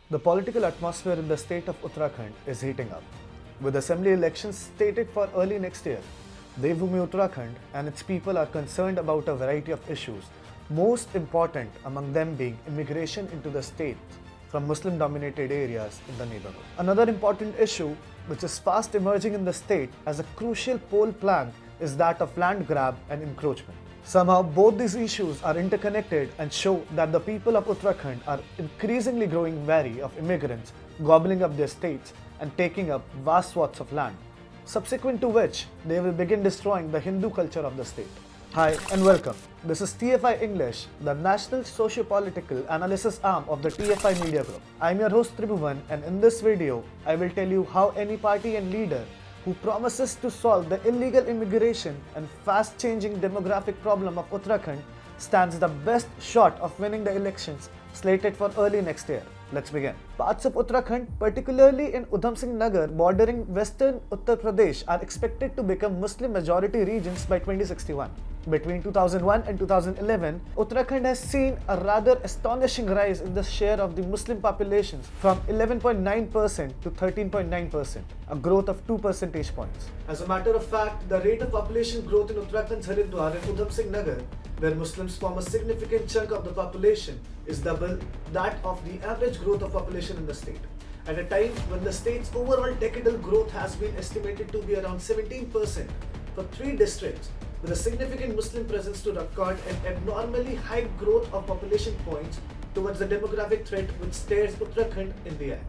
The political atmosphere in the state of Uttarakhand is heating up. With assembly elections stated for early next year, Devbhoomi Uttarakhand and its people are concerned about a variety of issues, most important among them being immigration into the state from Muslim dominated areas in the neighborhood. Another important issue which is fast emerging in the state as a crucial pole plank is that of land grab and encroachment. Somehow, both these issues are interconnected and show that the people of Uttarakhand are increasingly growing wary of immigrants gobbling up their states and taking up vast swaths of land, subsequent to which they will begin destroying the Hindu culture of the state. Hi and welcome. This is TFI English, the National Socio-Political Analysis arm of the TFI Media Group. I am your host Tribhuvan, and in this video, I will tell you how any party and leader who promises to solve the illegal immigration and fast-changing demographic problem of Uttarakhand stands the best shot of winning the elections slated for early next year. Let's begin. Parts of Uttarakhand, particularly in Udham Singh Nagar bordering western Uttar Pradesh, are expected to become Muslim majority regions by 2061. Between 2001 and 2011, Uttarakhand has seen a rather astonishing rise in the share of the Muslim populations from 11.9% to 13.9%, a growth of 2 percentage points. As a matter of fact, the rate of population growth in Uttarakhand's Haridwar and Udham Singh Nagar, where Muslims form a significant chunk of the population, is double that of the average growth of population in the state. At a time when the state's overall decadal growth has been estimated to be around 17% for 3 districts, with a significant Muslim presence to record an abnormally high growth of population points towards the demographic threat which stares Uttarakhand in the eye.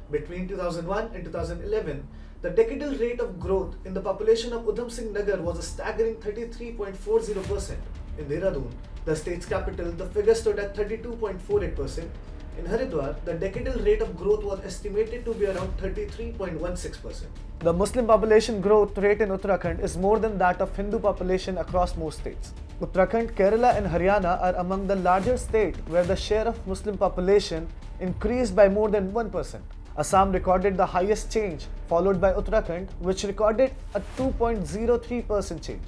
Between 2001 and 2011, the decadal rate of growth in the population of Udham Singh Nagar was a staggering 33.40%. In Dehradun, the state's capital, the figure stood at 32.48%. In Haridwar, the decadal rate of growth was estimated to be around 33.16%. The Muslim population growth rate in Uttarakhand is more than that of Hindu population across most states. Uttarakhand, Kerala and Haryana are among the larger states where the share of Muslim population increased by more than 1%. Assam recorded the highest change, followed by Uttarakhand, which recorded a 2.03% change.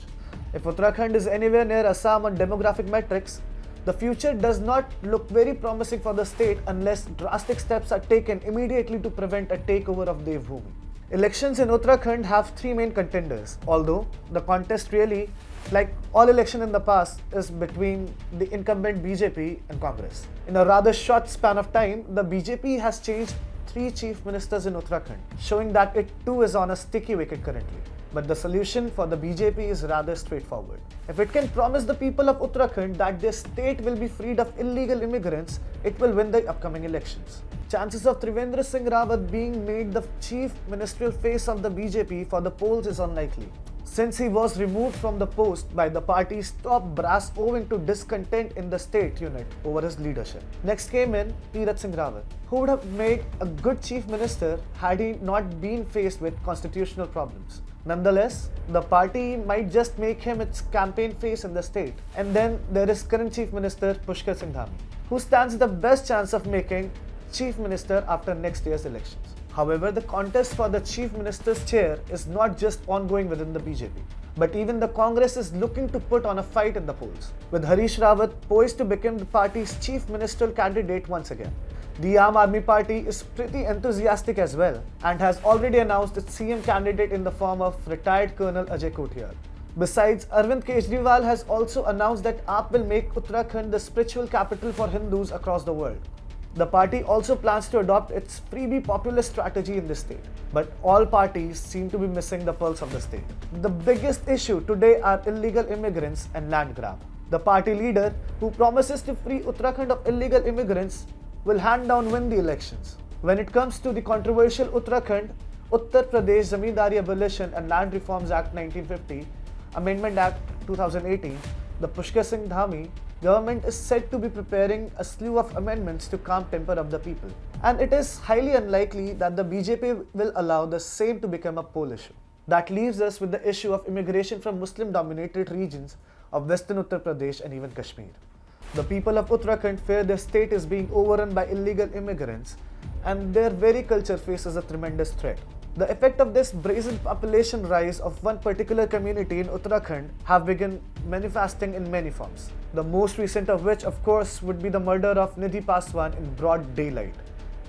If Uttarakhand is anywhere near Assam on demographic metrics, the future does not look very promising for the state unless drastic steps are taken immediately to prevent a takeover of Devbhoomi. Elections in Uttarakhand have 3 main contenders, although the contest really, like all elections in the past, is between the incumbent BJP and Congress. In a rather short span of time, the BJP has changed 3 chief ministers in Uttarakhand, showing that it too is on a sticky wicket currently. But the solution for the BJP is rather straightforward. If it can promise the people of Uttarakhand that their state will be freed of illegal immigrants, it will win the upcoming elections. Chances of Trivendra Singh Rawat being made the chief ministerial face of the BJP for the polls is unlikely, since he was removed from the post by the party's top brass owing to discontent in the state unit over his leadership. Next came in Tirath Singh Rawat, who would have made a good chief minister had he not been faced with constitutional problems. Nonetheless, the party might just make him its campaign face in the state. And then there is current Chief Minister Pushkar Singh Dhami, who stands the best chance of making Chief Minister after next year's elections. However, the contest for the Chief Minister's chair is not just ongoing within the BJP, but even the Congress is looking to put on a fight in the polls, with Harish Rawat poised to become the party's Chief Ministerial candidate once again. The Aam Aadmi Party is pretty enthusiastic as well and has already announced its CM candidate in the form of retired Colonel Ajay Kothiyal. Besides, Arvind Kejriwal has also announced that AAP will make Uttarakhand the spiritual capital for Hindus across the world. The party also plans to adopt its freebie populist strategy in this state. But all parties seem to be missing the pulse of the state. The biggest issue today are illegal immigrants and land grab. The party leader, who promises to free Uttarakhand of illegal immigrants, will hand down win the elections. When it comes to the controversial Uttarakhand, Uttar Pradesh Zamindari Abolition and Land Reforms Act 1950, Amendment Act 2018, the Pushkar Singh Dhami government is said to be preparing a slew of amendments to calm temper of the people. And it is highly unlikely that the BJP will allow the same to become a poll issue. That leaves us with the issue of immigration from Muslim-dominated regions of Western Uttar Pradesh and even Kashmir. The people of Uttarakhand fear their state is being overrun by illegal immigrants, and their very culture faces a tremendous threat. The effect of this brazen population rise of one particular community in Uttarakhand have begun manifesting in many forms. The most recent of which, of course, would be the murder of Nidhi Paswan in broad daylight.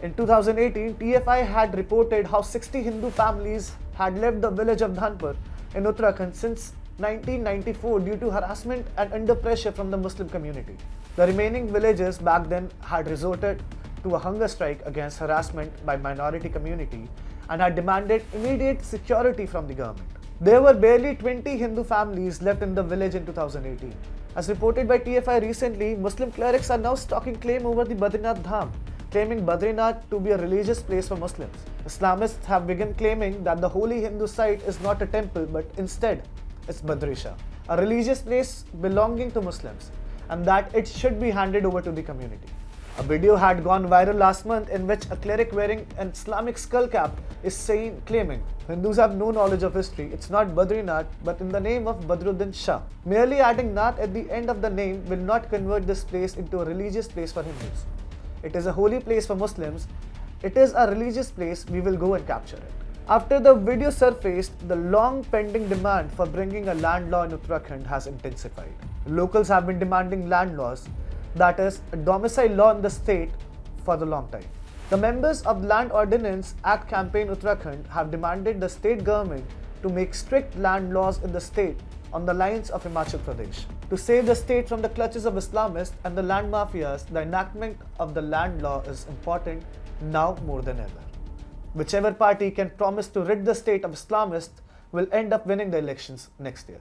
In 2018, TFI had reported how 60 Hindu families had left the village of Dhanpur in Uttarakhand since 1994 due to harassment and under pressure from the Muslim community. The remaining villagers back then had resorted to a hunger strike against harassment by minority community and had demanded immediate security from the government. There were barely 20 Hindu families left in the village in 2018. As reported by TFI recently, Muslim clerics are now stalking claim over the Badrinath Dham, claiming Badrinath to be a religious place for Muslims. Islamists have begun claiming that the holy Hindu site is not a temple but instead it's Badrisha, a religious place belonging to Muslims, and that it should be handed over to the community. A video had gone viral last month in which a cleric wearing an Islamic skull cap is claiming Hindus have no knowledge of history, it's not Badrinath but in the name of Badruddin Shah. Merely adding Nath at the end of the name will not convert this place into a religious place for Hindus. It is a holy place for Muslims. It is a religious place. We will go and capture it. After the video surfaced, the long pending demand for bringing a land law in Uttarakhand has intensified. Locals have been demanding land laws, that is, a domicile law in the state, for the long time. The members of Land Ordinance Act Campaign Uttarakhand have demanded the state government to make strict land laws in the state on the lines of Himachal Pradesh. To save the state from the clutches of Islamists and the land mafias, the enactment of the land law is important now more than ever. Whichever party can promise to rid the state of Islamists will end up winning the elections next year.